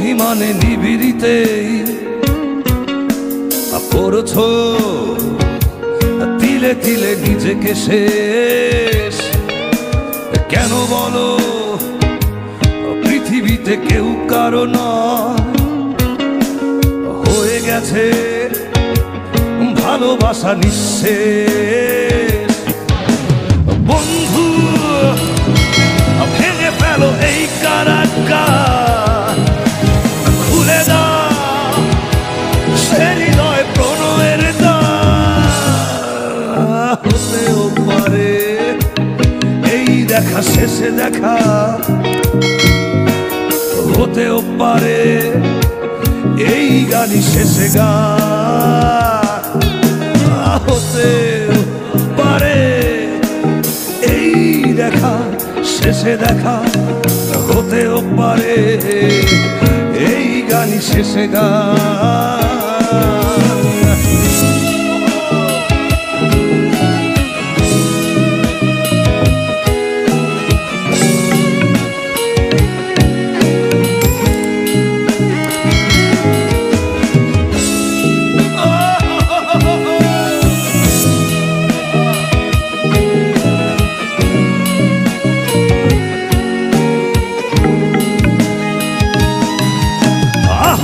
অভিমানে নিবিড়িতে করেছো তিলে তিলে নিজেকে শেষ। কেন বলো পৃথিবীতে কেউ কারো নয়, হয়ে গেছে ভালোবাসা নিঃশেষ। বন্ধু ভেঙে ফেলো এই কারাগার, খুলে দাও সে হৃদয় প্রণয়ের দ্বার। হতেও পারে এই দেখা শেষে দেখা, হতেও পারে এই গানই শেষে গান, হতেও পারে এই দেখা শেষে দেখা, হতেও পারে এই গানই শেষে গান।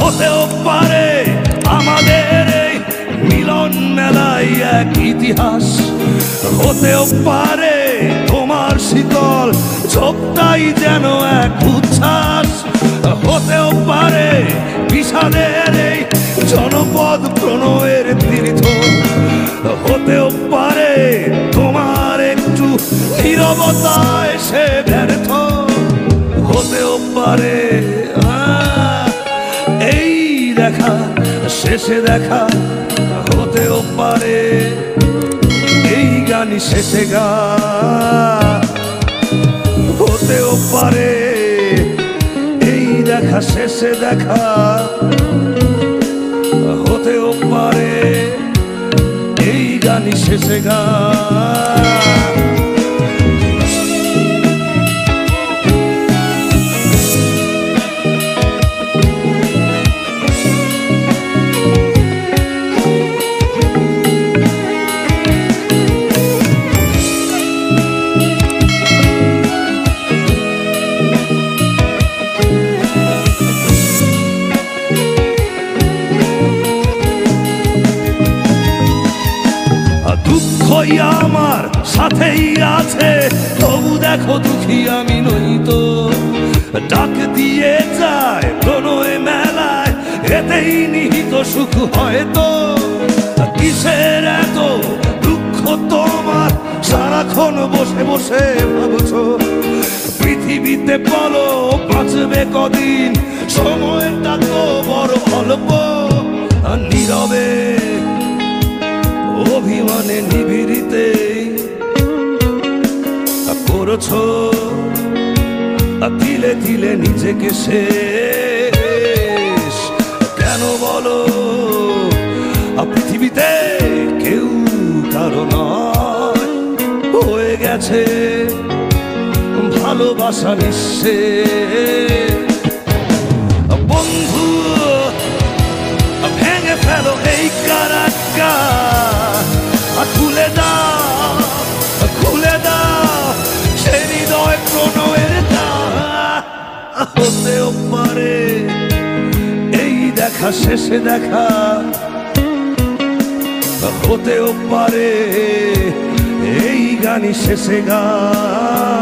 হতেও পারে আমাদের এই মিলন মেলায় এক ইতিহাস, হতেও পারে তোমার শীতল চোখটাই যেন এক উচ্ছ্বাস, হতেও পারে বিষাদের এই জনপদ প্রণয়ের তীর্থ, হতেও পারে তোমার একটু নীরবতায় সে ব্যর্থ, হতেও পারে এই দেখা শেষে দেখা, হতেও পারে এই গানই শেষে গান, হতেও পারে এই দেখা শেষে দেখা, হতেও পারে এই গানই শেষে গান। দুঃখই আমার সাথেই আছে, তবু দেখো দুঃখী আমি নই তো, ডাক দিয়ে যায় প্রণয় মেলায়, এতেই নিহিত সুখ হয়তো। কিসের এত দুঃখ তোমার সারাক্ষণ বসে বসে ভাবছো, পৃথিবীতে বলো বাঁচবে কদিন, সময়টা তো বড় অল্প। নীরবে অভিমানে নিবিড়িতে করেছো তিলে তিলে নিজেকে শেষ। কেন বলো পৃথিবীতে কেউ কারো নয়, হয়ে গেছে ভালোবাসা নিঃশেষ। বন্ধু ভেঙে ফেলো এই কারাগার, খুলে দাও খুলে দাও সে হৃদয় প্রণয়ের দ্বার। হতেও পারে এই দেখা শেষে দেখা, হতেও পারে এই গানই শেষে গান।